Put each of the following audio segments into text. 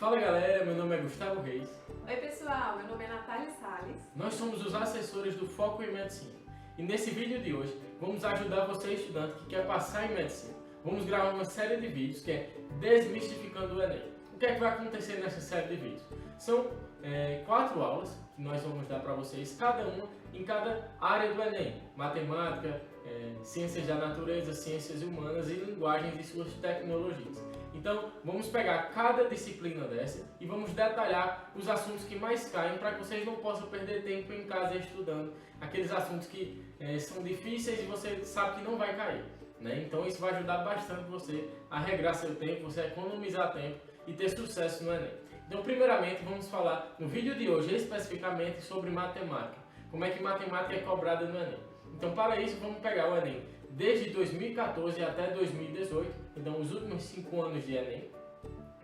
Fala galera, meu nome é Gustavo Reis. Oi pessoal, meu nome é Natália Salles. Nós somos os assessores do Foco em Medicina. E nesse vídeo de hoje, vamos ajudar você estudante que quer passar em Medicina. Vamos gravar uma série de vídeos que é Desmistificando o Enem. O que é que vai acontecer nessa série de vídeos? São 4 aulas que nós vamos dar para vocês, cada uma em cada área do Enem. Matemática, ciências da natureza, ciências humanas e linguagens e suas tecnologias. Então, vamos pegar cada disciplina dessa e vamos detalhar os assuntos que mais caem para que vocês não possam perder tempo em casa estudando aqueles assuntos que são difíceis e você sabe que não vai cair, né? Então, isso vai ajudar bastante você a regrar seu tempo, você a economizar tempo e ter sucesso no Enem. Então, primeiramente, vamos falar no vídeo de hoje especificamente sobre matemática. Como é que matemática é cobrada no Enem. Então, para isso, vamos pegar o Enem desde 2014 até 2018, então os últimos 5 anos de Enem,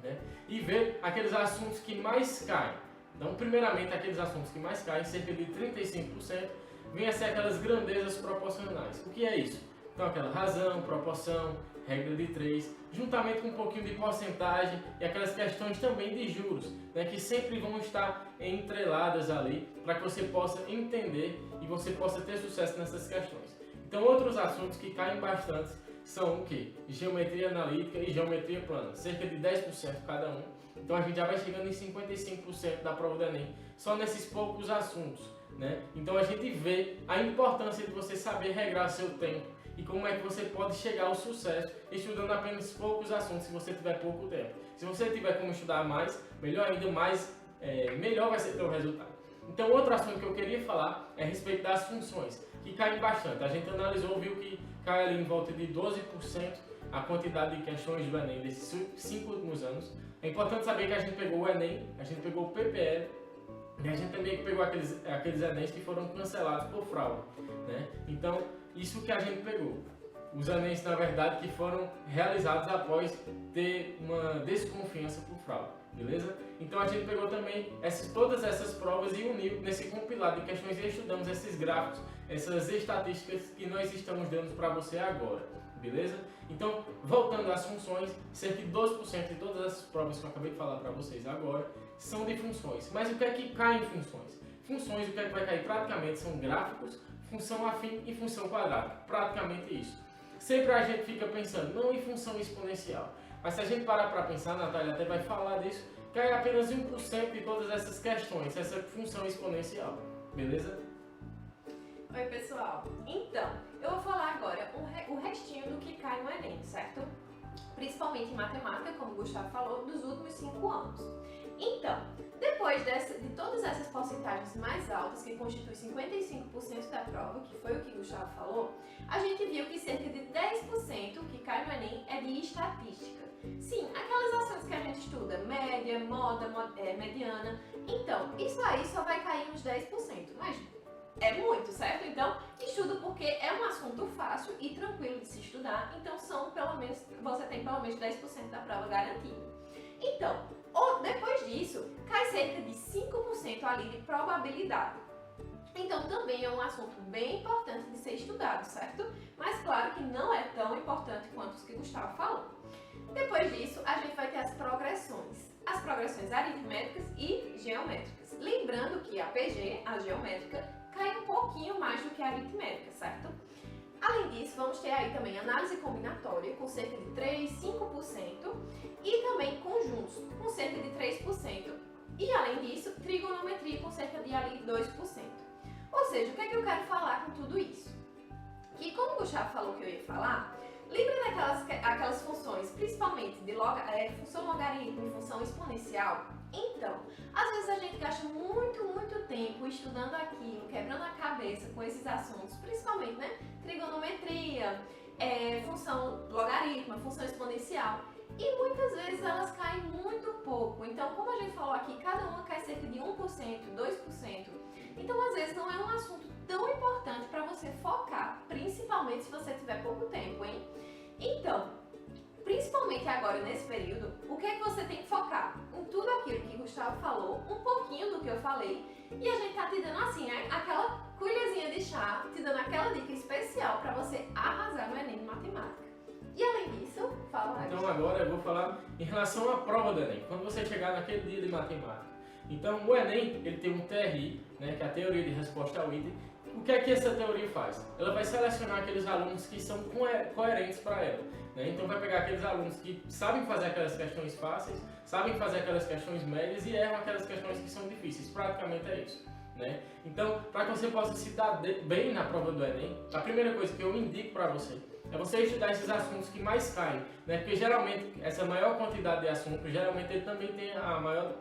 né? E ver aqueles assuntos que mais caem. Então, primeiramente, aqueles assuntos que mais caem, cerca de 35%, vêm a ser aquelas grandezas proporcionais. O que é isso? Então, aquela razão, proporção, regra de 3, juntamente com um pouquinho de porcentagem e aquelas questões também de juros, né, que sempre vão estar entreladas ali para que você possa entender e você possa ter sucesso nessas questões. Então, outros assuntos que caem bastante são o que? Geometria analítica e geometria plana, cerca de 10% cada um. Então, a gente já vai chegando em 55% da prova do Enem, só nesses poucos assuntos, né? Então, a gente vê a importância de você saber regrar seu tempo e como é que você pode chegar ao sucesso estudando apenas poucos assuntos se você tiver pouco tempo. Se você tiver como estudar mais, melhor ainda, melhor vai ser o resultado. Então, outro assunto que eu queria falar é a respeito das funções, que caem bastante. A gente analisou, viu que cai ali em volta de 12% a quantidade de questões do Enem desses 5 últimos anos. É importante saber que a gente pegou o Enem, a gente pegou o PPL, e a gente também pegou aqueles Enems que foram cancelados por fraude, né? Então, isso que a gente pegou. Os Enems, na verdade, que foram realizados após ter uma desconfiança por fraude, beleza? Então, a gente pegou também todas essas provas e uniu nesse compilado de questões e estudamos esses gráficos, essas estatísticas que nós estamos dando para você agora, beleza? Então, voltando às funções, cerca de 12% de todas essas provas que eu acabei de falar para vocês agora são de funções. Mas o que é que cai em funções? Funções, o que é que vai cair praticamente são gráficos, função afim e função quadrática, praticamente isso. Sempre a gente fica pensando, não em função exponencial, mas se a gente parar para pensar, a Natália até vai falar disso, cai apenas 1% de todas essas questões, essa função exponencial, beleza? Oi pessoal, então, eu vou falar agora o restinho do que cai no Enem, certo? Principalmente em matemática, como o Gustavo falou, dos últimos 5 anos. Então, depois de todas essas porcentagens mais altas, que constituem 55% da prova, que foi o que o Gustavo falou, a gente viu que cerca de 10% que cai no Enem é de estatística. Sim, aquelas ações que a gente estuda, média, moda, mediana. Então, isso aí só vai cair uns 10%, mas é muito, certo? Então, estudo porque é um assunto fácil e tranquilo de se estudar, então você tem pelo menos 10% da prova garantido. Então, depois disso, cai cerca de 5% ali de probabilidade. Então, também é um assunto bem importante de ser estudado, certo? Mas claro que não é tão importante quanto os que o Gustavo falou. Depois disso, a gente vai ter as progressões aritméticas e geométricas. Lembrando que a PG, a geométrica, cai um pouquinho mais do que a aritmética, certo? Além disso, vamos ter aí também análise combinatória, com cerca de 3, 5%, e também conjuntos, com cerca de 3%, e além disso, trigonometria, com cerca de ali 2%. Ou seja, o que é que eu quero falar com tudo isso? Que como o Gustavo falou que eu ia falar, lembra daquelas funções, principalmente de função logarítmica e função exponencial? Então, às vezes a gente gasta muito tempo estudando aquilo, quebrando a cabeça com esses assuntos, principalmente, né? Trigonometria, função logarítmica, função exponencial. E muitas vezes elas caem muito pouco. Então, como a gente falou aqui, cada uma cai cerca de 1%, 2%. Então, às vezes não é um assunto tão importante para você focar, principalmente se você tiver pouco tempo, hein? Então, principalmente agora nesse período, o que é que você tem que focar? Em tudo aquilo que o Gustavo falou, um pouquinho do que eu falei, e a gente tá te dando assim, aquela colherzinha de chá, te dando aquela dica especial para você arrasar no Enem de matemática. E além disso, fala mais. Então agora eu vou falar em relação à prova do Enem, quando você chegar naquele dia de matemática. Então o Enem, ele tem um TRI, né, que é a teoria de resposta ao item. O que é que essa teoria faz? Ela vai selecionar aqueles alunos que são coerentes para ela. Né? Então vai pegar aqueles alunos que sabem fazer aquelas questões fáceis, sabem fazer aquelas questões médias e erram aquelas questões que são difíceis. Praticamente é isso. Né? Então, para que você possa se dar bem na prova do Enem, a primeira coisa que eu indico para você é você estudar esses assuntos que mais caem, né? Porque geralmente essa maior quantidade de assuntos, geralmente ele também tem a maior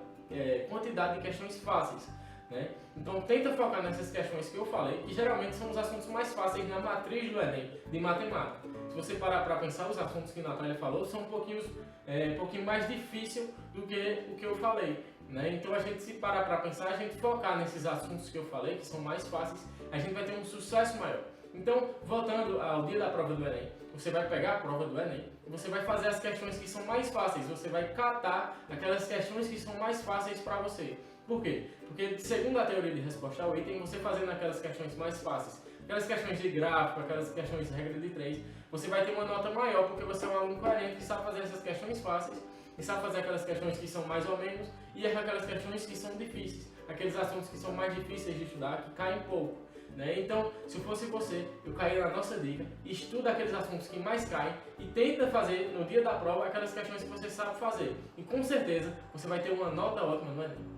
quantidade de questões fáceis. Né? Então tenta focar nessas questões que eu falei, que geralmente são os assuntos mais fáceis na matriz do Enem, de matemática. Se você parar para pensar, os assuntos que a Natália falou são um pouquinho mais difícil do que o que eu falei. Né? Então a gente, se parar para pensar, a gente focar nesses assuntos que eu falei, que são mais fáceis, a gente vai ter um sucesso maior. Então, voltando ao dia da prova do Enem, você vai pegar a prova do Enem e você vai fazer as questões que são mais fáceis, você vai catar aquelas questões que são mais fáceis para você. Por quê? Porque, segundo a teoria de resposta ao item, você fazendo aquelas questões mais fáceis, aquelas questões de gráfico, aquelas questões de regra de 3, você vai ter uma nota maior, porque você é um aluno coerente que sabe fazer essas questões fáceis, e sabe fazer aquelas questões que são mais ou menos, e erra aquelas questões que são difíceis, aqueles assuntos que são mais difíceis de estudar, que caem pouco. Né? Então, se fosse você, eu caí na nossa dica, estuda aqueles assuntos que mais caem e tenta fazer no dia da prova aquelas questões que você sabe fazer. E com certeza você vai ter uma nota ótima no Enem.